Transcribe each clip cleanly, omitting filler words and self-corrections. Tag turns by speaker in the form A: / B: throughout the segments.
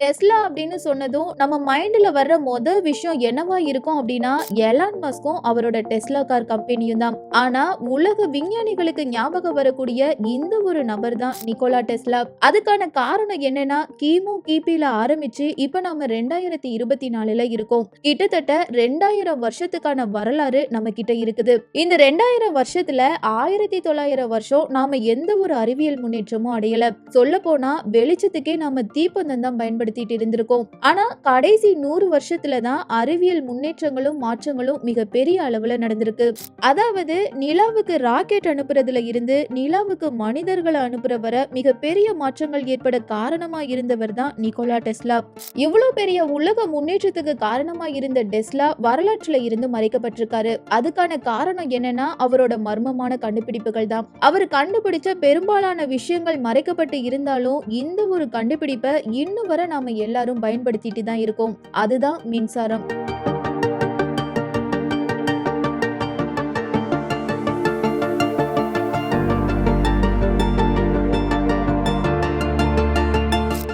A: Tesla அப்படின்னு சொன்னதும் நம்ம மைண்ட்ல வர்ற விஷயம் என்னவா இருக்கும் அப்படின்னா, எலான் மஸ்கும் அவரோட டெஸ்லா கார் கம்பெனியும் தான். ஆனா உலக விஞ்ஞானிகளுக்கு ஞாபகம் வரக்கூடிய இந்த ஒரு நபர் தான் நிக்கோலா டெஸ்லா. அதுக்கான காரணம் என்னன்னா, கிபில ஆரம்பிச்சு இப்ப நாம 2024ல இருக்கோம். கிட்டத்தட்ட 2000 வருஷத்துக்கான வரலாறு நம்ம கிட்ட இருக்குது. இந்த 2000 வருஷத்துல 1900 வருஷம் நாம எந்த ஒரு அறிவியல் முன்னேற்றமும் அடையல. சொல்ல போனா வெளிச்சத்துக்கே நாம தீப்பந்தம் தான் பயன்படுத்திட்டு இருந்திருக்கோம். ஆனா கடைசி 100 வருஷத்துல தான் அறிவியல் முன்னேற்றங்களும் மாற்றங்களும் மிக பெரிய அளவுல நடந்திருக்கு. அதாவது நிலாவுக்கு ராக்கெட் அனுப்புறதுல இருந்து நிலாவுக்கு மனிதர்களை அனுப்புற வர மிக பெரிய மாற்றங்கள் ஏற்பட காரணமா இருந்தவர் தான் நிக்கோலா டெஸ்லா. இவ்வளவு பெரிய உலக முன்னேற்றத்துக்கு காரணமா இருந்த டெஸ்லா வரலாற்றுல இருந்து மறைக்கப்பட்டிருக்காரு. அதுக்கான காரணம் என்னன்னா, அவரோட மர்மமான கண்டுபிடிப்புகள் தான். அவர் கண்டுபிடிச்ச பெரும்பாலான விஷயங்கள் மறைக்கப்பட்டு இருந்தாலும் இந்த ஒரு கண்டுபிடிப்பை இன்னும் வரை நாம எல்லாரும் பயன்படுத்திட்டு தான் இருக்கோம். அதுதான் மின்சாரம்.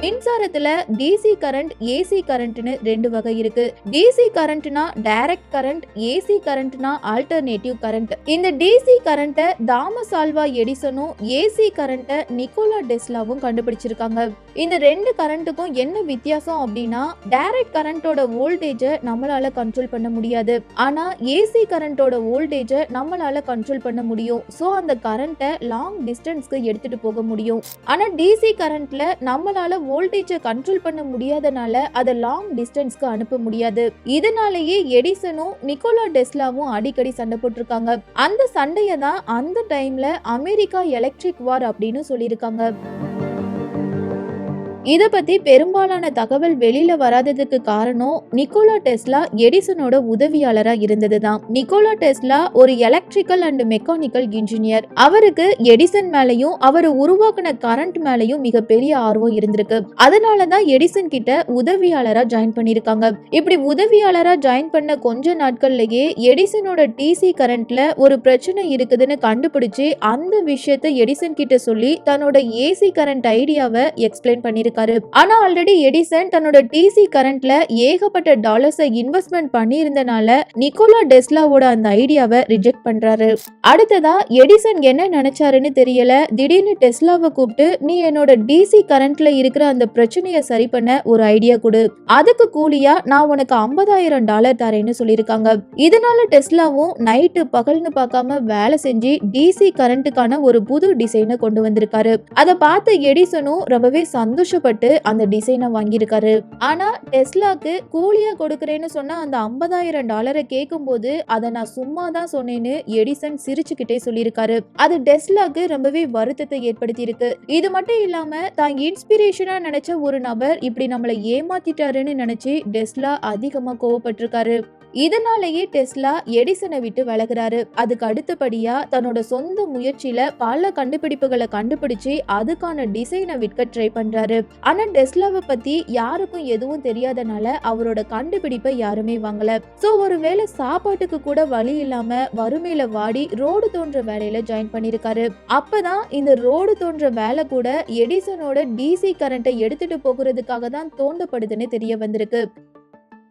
A: மின்சாரத்துல டிசி கரண்ட், ஏசி கரண்ட்னு 2 வகை இருக்கு. டிசி கரண்ட்னா டைரக்ட் கரண்ட், ஏசி கரண்ட்னா ஆல்டர்னேட்டிவ் கரண்ட். இந்த டிசி கரண்ட தாமஸ் ஆல்வா எடிசனும், ஏசி கரண்ட நிக்கோலா டெஸ்லாவும் கண்டுபிடிச்சிருக்காங்க. இந்த 2 கரண்ட்டுக்கும் என்ன வித்தியாசம் அப்படின்னா, டைரக்ட் கரண்டோட வோல்டேஜ நம்மளால கண்ட்ரோல் பண்ண முடியாது. ஆனா ஏசி கரண்டோட வோல்டேஜ நம்மளால கண்ட்ரோல் பண்ண முடியும். சோ அந்த கரண்ட லாங் டிஸ்டன்ஸ்க்கு எடுத்துட்டு போக முடியும். ஆனா டிசி கரண்ட்ல நம்மளால வோல்டேஜை கண்ட்ரோல் பண்ண முடியாதனால அதை லாங் டிஸ்டன்ஸ்க்கு அனுப்ப முடியாது. இதனாலேயே எடிசனும் நிக்கோலா டெஸ்லாவும் அடிக்கடி சண்டை போட்டிருக்காங்க. அந்த சண்டையை தான் அந்த டைம்ல அமெரிக்கா எலக்ட்ரிக் வார் அப்படின்னு சொல்லியிருக்காங்க. இத பத்தி பெரும்பாலான தகவல் வெளியில வராததுக்கு காரணம் நிக்கோலா டெஸ்லா எடிசனோட உதவியாளரா இருந்ததுதான். நிக்கோலா டெஸ்லா ஒரு எலக்ட்ரிக்கல் அண்ட் மெக்கானிக்கல் இன்ஜினியர். அவருக்கு எடிசன் மேலையும் அவர் உருவாக்கின கரண்ட் மேலையும் மிகப்பெரிய ஆர்வம் இருந்திருக்கு. அதனாலதான் எடிசன் கிட்ட உதவியாளரா ஜாயின் பண்ணிருக்காங்க. இப்படி உதவியாளரா ஜாயின் பண்ண கொஞ்ச நாட்கள்லயே எடிசனோட டிசி கரண்ட்ல ஒரு பிரச்சனை இருக்குதுன்னு கண்டுபிடிச்சு அந்த விஷயத்தை எடிசன் கிட்ட சொல்லி தன்னோட ஏசி கரண்ட் ஐடியாவை எக்ஸ்பிளைன் பண்ணிருக்காங்க. ஆனா ஆல்ரெடி எடிசன் தன்னோட டிசி கரண்ட்ல ஏகப்பட்ட டாலர்ஸை இன்வெஸ்ட்மெண்ட் பண்ணி இருந்தனால நிக்கோலா டெஸ்லாவோட அந்த ஐடியாவை ரிஜெக்ட் பண்றாரு. அடுத்ததா எடிசன் என்ன நினைச்சாருன்னு தெரியல. திடீர்னு டெஸ்லாவை கூப்பிட்டு, நீ என்னோட டிசி கரண்ட்ல இருக்கிற அந்த பிரச்சனையை சரி பண்ண ஒரு ஐடியா கொடு, அதுக்கு கூலியா நான் உனக்கு $50,000 தரேன்னு சொல்லியிருக்காங்க. இதனால டெஸ்லாவும் நைட்டு பகல்னு பார்க்காம வேலை செஞ்சு டிசி கரண்ட்டுக்கான ஒரு புது டிசைனை கொண்டு வந்திருக்காரு. அதை பார்த்த எடிசனும் ரொம்பவே சந்தோஷப்பட்டு அந்த டிசைனை வாங்கியிருக்காரு. ஆனா டெஸ்லாக்கு கூலியா கொடுக்கறேன்னு சொன்ன அந்த $50,000 கேட்கும் போது அதை நான் சும்மா தான் சொன்னேன்னு எடிசன் சிரிச்சுக்கிட்டே சொல்லியிருக்காரு. அது டெஸ்லாக்கு ரொம்பவே வருத்தத்தை ஏற்படுத்தி இருக்கு. இது மட்டும் இல்லாம தான் இன்ஸ்பிரேஷனா நினைச்ச ஒரு நபர் இப்படி நம்மளை ஏமாத்திட்டாருன்னு நினைச்சு டெஸ்லா அதிகமா கோவப்பட்டிருக்காரு. இதனாலேயே டெஸ்லா எடிசனை விட்டு விலகுறாரு. அதுக்கு அடுத்தபடியா தன்னோட சொந்த முயற்சியில பல கண்டுபிடிப்புகளை கண்டுபிடிச்சு அதுக்கான டிசைனை விற்க ட்ரை பண்றாரு. ஆனா டெஸ்லாவை பத்தி யாருக்கும் எதுவும் தெரியாதனால அவரோட கண்டுபிடிப்பை யாருமே வாங்கல. சோ ஒருவேளை சாப்பாட்டுக்கு கூட வழி இல்லாம வறுமையில வாடி ரோடு தோன்ற வேலையில ஜாயின் பண்ணிருக்காரு. அப்பதான் இந்த ரோடு தோன்ற வேலை கூட எடிசனோட டிசி கரண்ட்டை எடுத்துட்டு போகிறதுக்காக தான் தோண்டப்படுதுன்னு தெரிய வந்திருக்கு.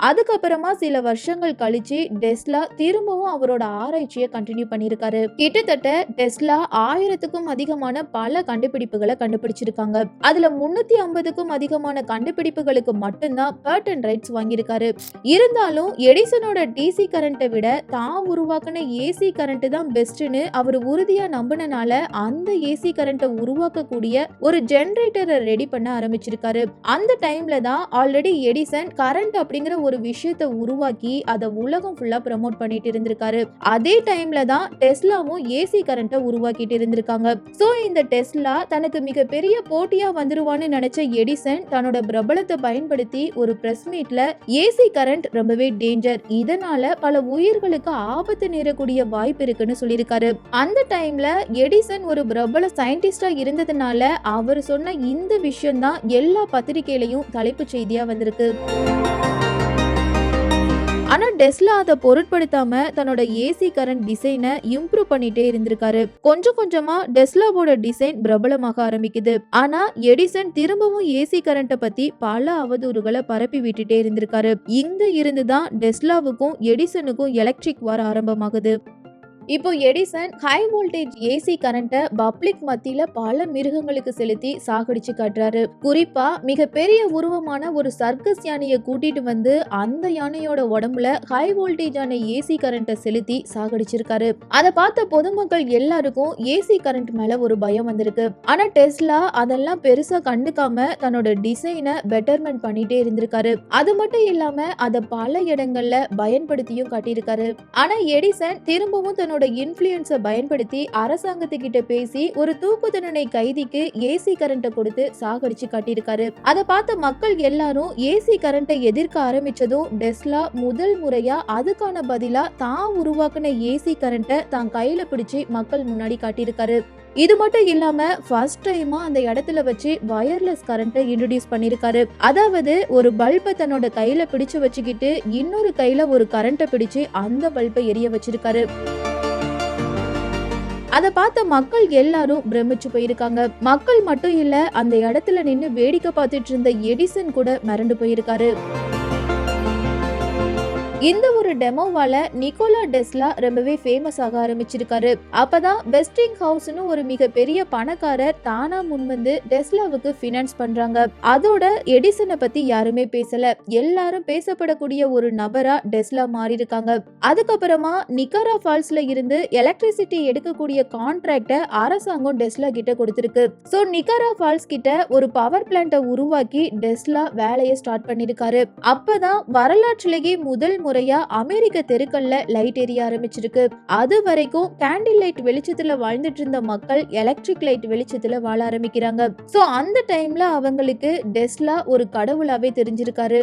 A: அதுக்கப்புறமா சில வருஷங்கள் கழிச்சு டெஸ்லா திரும்பவும் அவரோட ஆராய்ச்சியை கண்டினியூ பண்ணிருக்காரு. கிட்டத்தட்ட டெஸ்லா 1000க்கும் அதிகமான பல கண்டுபிடிப்புகளை கண்டுபிடிச்சிருக்காங்க. அதுல 350க்கும் அதிகமான கண்டுபிடிப்புகளுக்கு மட்டும்தான் பேட்டன்ட் ரைட்ஸ் வாங்கியிருக்காரு. இருந்தாலும் எடிசனோட டிசி கரண்ட்டை விட தான் உருவாக்கின ஏசி கரண்ட் தான் பெஸ்ட்னு அவர் உறுதியா நம்பினால அந்த ஏசி கரண்ட்டை உருவாக்கக்கூடிய ஒரு ஜெனரேட்டரை ரெடி பண்ண ஆரம்பிச்சிருக்காரு. அந்த டைம்ல தான் ஆல்ரெடி எடிசன் கரண்ட் அப்படிங்கிற ஒரு விஷயத்தை உருவாக்கி அதை உலகம் ஃபுல்லா ப்ரமோட் பண்ணிட்டு இருந்திருக்காரு. அதே டைம்ல தான் டெஸ்லாவும் ஏசி கரண்ட்டை உருவாக்கிட்டு இருந்திருக்காங்க. சோ இந்த டெஸ்லா தனக்கு மிகப்பெரிய போட்டியா வந்துருவான்னு நினைச்ச எடிசன் தன்னோட பிரபலத்தை பயன்படுத்தி ஒரு பிரஸ் மீட்ல ஏசி கரண்ட் ரொம்பவே டேஞ்சர், இதனால பல உயிர்களுக்கு ஆபத்து நேரக்கூடிய வாய்ப்பு இருக்குன்னு சொல்லியிருக்காரு. அந்த டைம்ல எடிசன் ஒரு பிரபல சயின்டிஸ்டா இருந்ததுனால அவர் சொன்ன இந்த விஷயம் தான் எல்லா பத்திரிகையிலையும் தலைப்பு செய்தியா வந்திருக்கு. ஆனா டெஸ்லா அதை பொருட்படுத்தாம தன்னோட ஏசி கரண்ட் டிசைனை இம்ப்ரூவ் பண்ணிட்டே இருந்திருக்காரு. கொஞ்சம் கொஞ்சமா டெஸ்லாவோட டிசைன் பிரபலமாக ஆரம்பிக்குது. ஆனா எடிசன் திரும்பவும் ஏசி கரண்ட பத்தி பல அவதூறுகளை பரப்பி விட்டுட்டே இருந்திருக்காரு. இங்க இருந்துதான் டெஸ்லாவுக்கும் எடிசனுக்கும் எலக்ட்ரிக் வார் ஆரம்பமாகுது. இப்போ எடிசன் ஹை வோல்டேஜ் ஏசி கரண்ட்டை பப்ளிக் மத்தியில பல மிருகங்களுக்கு செலுத்தி சாகடிச்சு காட்டுறாரு. குறிப்பா மிகப்பெரிய உருவமான ஒரு சர்க்கஸ் யானையை கூட்டிட்டு வந்து அந்த யானையோட உடம்புல ஹை வோல்டேஜான ஏசி கரண்ட்டை செலுத்தி சாகடிச்சிருக்காரு. அதை பார்த்த பொதுமக்கள் எல்லாருக்கும் ஏசி கரண்ட் மேல ஒரு பயம் வந்திருக்கு. ஆனா டெஸ்லா அதெல்லாம் பெருசா கண்டுக்காம தன்னோட டிசைனை பெட்டர்மெண்ட் பண்ணிட்டே இருந்திருக்காரு. அது மட்டும் இல்லாம அதை பல இடங்கள்ல பயன்படுத்தியும் காட்டியிருக்காரு. ஆனா எடிசன் திரும்பவும் தன்னோட இன்ஃப்ளூயன்ஸை பயன்படுத்தி அரசாங்கத்துக்கிட்ட பேசி ஒரு தூக்கு தண்டனை கைதிக்கு ஏசி கரண்ட்டை கொடுத்து சாகடிச்சு காட்டியிருக்காரு. அதை பார்த்த மக்கள் எல்லாரும் ஏசி கரண்ட்டை எதிர்க்க ஆரம்பிச்சதும் டெஸ்லா முதல் முறையா அதுக்கான பதிலா தான் உருவாக்குன ஏசி கரண்ட்டை தான் கையில பிடிச்சு மக்கள் முன்னாடி காட்டியிருக்காரு. இது மட்டும் இல்லாம ஃபர்ஸ்ட் டைமா அந்த இடத்துல வச்சு வயர்லெஸ் கரண்ட்டை இன்ட்ரோடியூஸ் பண்ணிருக்காரு. அதாவது ஒரு பல்பை தன்னோட கையில பிடிச்சு வச்சுக்கிட்டு இன்னொரு கையில ஒரு கரண்ட்டை பிடிச்சு அந்த பல்பை எரிய வச்சிருக்காரு. அதை பார்த்த மக்கள் எல்லாரும் பிரமிச்சு போயிருக்காங்க. மக்கள் மட்டும் இல்ல, அந்த இடத்துல நின்னு வேடிக்கை பார்த்துட்டு இருந்த எடிசன் கூட மிரண்டு போயிருக்காரு. இந்த ஒரு டெமோவால நிக்கோலா டெஸ்லா ரொம்பவே ஃபேமஸ் ஆக ஆரம்பிச்சிருக்காரு. அப்பதான் வெஸ்டிங் ஹவுஸ்னு ஒரு மிகப்பெரிய பணக்காரர் தானா முன்வந்து டெஸ்லாவுக்கு ஃபினான்ஸ் பண்றாங்க. அதோட எடிசனை பத்தி யாருமே பேசல. எல்லாரும் பேசப்படக்கூடிய ஒரு நபரா டெஸ்லா மாறி இருக்காங்க. அதுக்கப்புறமா நிக்காரா ஃபால்ஸ்ல இருந்து எலக்ட்ரிசிட்டி எடுக்கக்கூடிய கான்ட்ராக்ட அரசாங்கம் டெஸ்லா கிட்ட கொடுத்திருக்கு. சோ நிக்காரா ஃபால்ஸ் கிட்ட ஒரு பவர் பிளான்ட்டை உருவாக்கி டெஸ்லா வேலையை ஸ்டார்ட் பண்ணிருக்காரு. அப்பதான் வரலாற்றிலேயே முதல் முறையா அமெரிக்க தெருக்கள்ல லைட் எரிய ஆரம்பிச்சிருக்கு. அது வரைக்கும் கேண்டில் லைட் வெளிச்சத்துல வாழ்ந்துட்டு இருந்த மக்கள் எலக்ட்ரிக் லைட் வெளிச்சத்துல வாழ ஆரம்பிக்கிறாங்க. சோ அந்த டைம்ல அவங்களுக்கு டெஸ்லா ஒரு கடவுளாவே தெரிஞ்சிருக்காரு.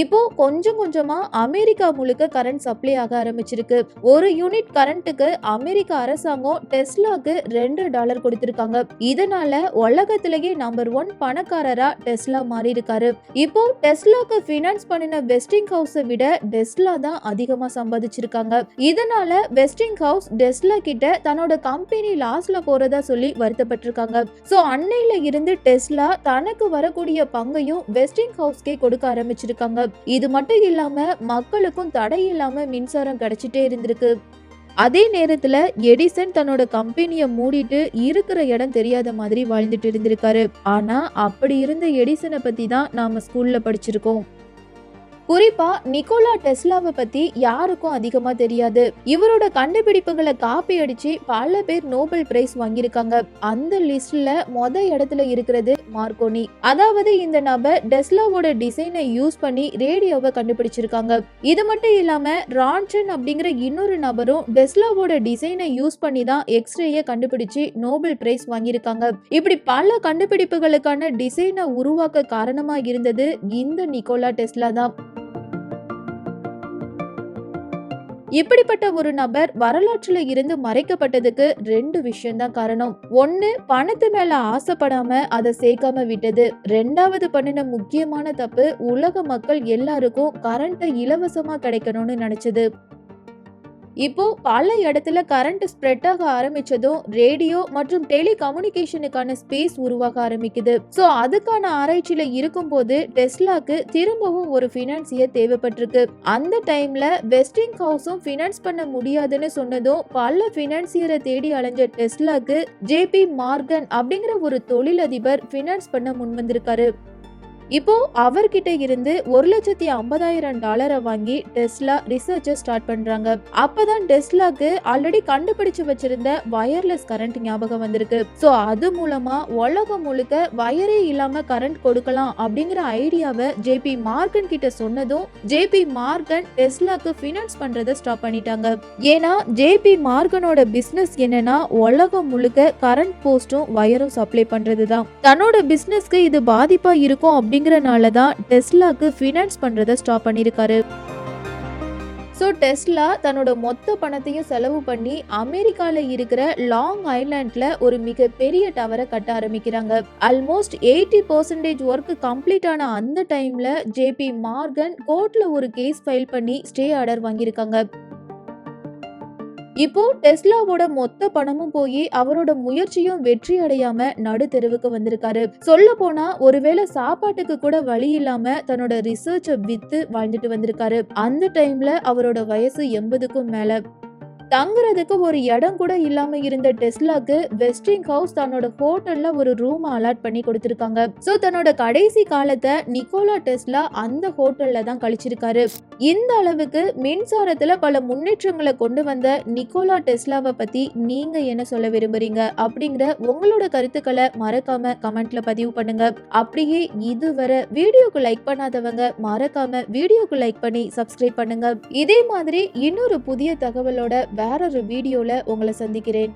A: இப்போ கொஞ்சம் கொஞ்சமா அமெரிக்கா முழுக்க கரண்ட் சப்ளை ஆக ஆரம்பிச்சிருக்கு. ஒரு யூனிட் கரண்ட்டுக்கு அமெரிக்க அரசாங்கம் டெஸ்லாக்கு $2 கொடுத்திருக்காங்க. இதனால உலகத்திலேயே நம்பர் 1 பணக்காரரா டெஸ்லா மாறி இருக்காரு. இப்போ டெஸ்லாக்கு ஃபினான்ஸ் பண்ணின வெஸ்டிங் ஹவுஸை விட டெஸ்லா தான் அதிகமா சம்பாதிச்சிருக்காங்க. இதனால வெஸ்டிங் ஹவுஸ் டெஸ்லா கிட்ட தன்னோட கம்பெனி லாஸ்ல போறதா சொல்லி வருத்தப்பட்டிருக்காங்க. சோ அன்னையில இருந்து டெஸ்லா தனக்கு வரக்கூடிய பங்கையும் வெஸ்டிங் ஹவுஸ்க்கே கொடுக்க ஆரம்பிச்சிருக்காங்க. இது மட்டும் இல்லாம மக்களுக்கும் தடை இல்லாம மின்சாரம் கிடைச்சிட்டே இருந்திருக்கு. அதே நேரத்துல எடிசன் தன்னோட கம்பெனியை மூடிட்டு இருக்கிற இடம் தெரியாத மாதிரி வாழ்ந்துட்டு இருந்திருக்காரு. ஆனா அப்படி இருந்த எடிசனை பத்தி தான் நாம ஸ்கூல்ல படிச்சிருக்கோம். குறிப்பா நிக்கோலா டெஸ்லாவை பத்தி யாருக்கும் அதிகமா தெரியாது. இவரோட கண்டுபிடிப்புகளை காப்பி அடிச்சு பல பேர் நோபல் பிரைஸ் வாங்கியிருக்காங்க. அந்த லிஸ்ட்ல இடத்துல இருக்கிறது மார்க்கோனி. அதாவது இந்த நபர் டெஸ்லாவோட டிசைனை யூஸ் பண்ணி ரேடியோவை கண்டுபிடிச்சிருக்காங்க. இது மட்டும் இல்லாம ரான்சன் அப்படிங்கிற இன்னொரு நபரும் டெஸ்லாவோட டிசைனை யூஸ் பண்ணி தான் எக்ஸ்ரேயை கண்டுபிடிச்சு நோபல் பிரைஸ் வாங்கியிருக்காங்க. இப்படி பல கண்டுபிடிப்புகளுக்கான டிசைனை உருவாக்க காரணமா இருந்தது இந்த நிக்கோலா டெஸ்லா தான். இப்படிப்பட்ட ஒரு நபர் வரலாற்றுல இருந்து மறைக்கப்பட்டதுக்கு 2 விஷயம் தான் காரணம். ஒன்னு, பணத்து மேல ஆசைப்படாம அதை சேர்க்காம விட்டது. 2வது பண்ணின முக்கியமான தப்பு, உலக மக்கள் எல்லாருக்கும் கரண்ட் இலவசமா கிடைக்கணும்னு நினைச்சது. இப்போ பல இடத்துல கரண்ட் ஸ்ப்ரெட் ஆக ஆரம்பிச்சதும் ரேடியோ மற்றும் டெலிகம்யூனிகேஷனுக்கான ஸ்பேஸ் உருவாக ஆரம்பிக்குது. சோ அதுக்கான ஆராய்ச்சியில இருக்கும் போது டெஸ்லாக்கு திரும்பவும் ஒரு பினான்சியர் தேவைப்பட்டிருக்கு. அந்த டைம்ல வெஸ்டிங் ஹவுஸும் பினான்ஸ் பண்ண முடியாதுன்னு சொன்னதும் பல பினான்சியரை தேடி அலைஞ்ச டெஸ்லாக்கு ஜேபி மார்கன் அப்படிங்கிற ஒரு தொழிலதிபர் பினான்ஸ் பண்ண முன்வந்திருக்காரு. இப்போ அவர்கிட்ட இருந்து $1,50,000 வாங்கி டெஸ்லா ரிசர்ச் ஸ்டார்ட் பண்றாங்க. அப்பதான் டெஸ்லாக்கு ஆல்ரெடி கண்டுபிடிச்சு வச்சிருந்த வயர்லெஸ் கரண்ட் ஞாபகம் வந்திருக்கு. சோ அது மூலமா உலகம் முழுக்க வயரே இல்லாம கரண்ட் கொடுக்கலாம் அப்படிங்கிற ஐடியாவை ஜேபி மார்கன் கிட்ட சொன்னதும் ஜேபி மார்கன் டெஸ்லாக்கு பினான்ஸ் பண்றதை ஸ்டாப் பண்ணிட்டாங்க. ஏன்னா ஜேபி மார்கனோட பிசினஸ் என்னன்னா உலகம் முழுக்க கரண்ட் போஸ்டும் வயரும் சப்ளை பண்றதுதான். தன்னோட பிசினஸ்க்கு இது பாதிப்பா இருக்கும் அப்படிங்கறனால தான் டெஸ்லாக்கு ஃபினான்ஸ் பண்றதை ஸ்டாப் பண்ணிருக்காரு. ஸோ டெஸ்லா தன்னோட மொத்த பணத்தையும் செலவு பண்ணி அமெரிக்கால இருக்கிற லாங் ஐலாண்ட்ல ஒரு மிகப்பெரிய டவரை கட்ட ஆரம்பிக்கிறாங்க. ஆல்மோஸ்ட் 80% ஒர்க் கம்ப்ளீட் ஆன அந்த டைம்ல ஜேபி மார்கன் கோர்ட்ல ஒரு கேஸ் ஃபைல் பண்ணி ஸ்டே ஆர்டர் வாங்கியிருக்காங்க. இப்போ டெஸ்லாவோட மொத்த பணமும் போய் அவரோட முயற்சியும் வெற்றி அடையாம நடு தெருவுக்கு வந்திருக்காரு. சொல்ல போனா ஒருவேளை சாப்பாட்டுக்கு கூட வழி இல்லாம தன்னோட ரிசர்ச்சை வித்து வாழ்ந்துட்டு வந்திருக்காரு. அந்த டைம்ல அவரோட வயசு 80க்கும் மேல. தங்குறதுக்கு ஒரு இடம் கூட இல்லாம இருந்த டெஸ்லாக்கு வெஸ்டிங் ஹவுஸ் தன்னோட ஹோட்டல்ல ஒரு ரூம் அலாட் பண்ணி கொடுத்திருக்காங்க. சோ தன்னோட கடைசி காலத்தை நிக்கோலா டெஸ்லா அந்த ஹோட்டல்ல தான் கழிச்சிருக்காரு. இந்த அளவுக்கு மின்சாரத்துல பல முன்னேற்றங்களை கொண்டு வந்த நிக்கோலா டெஸ்லாவை பத்தி நீங்க என்ன சொல்ல விரும்புறீங்க அப்படிங்கிற உங்களோட கருத்துக்களை மறக்காம கமெண்ட்ல பதிவு பண்ணுங்க. அப்படியே இதுவரை வீடியோக்கு லைக் பண்ணாதவங்க மறக்காம வீடியோக்கு லைக் பண்ணி சப்ஸ்கிரைப் பண்ணுங்க. இதே மாதிரி இன்னொரு புதிய தகவலோட வேறொரு வீடியோல உங்களை சந்திக்கிறேன்.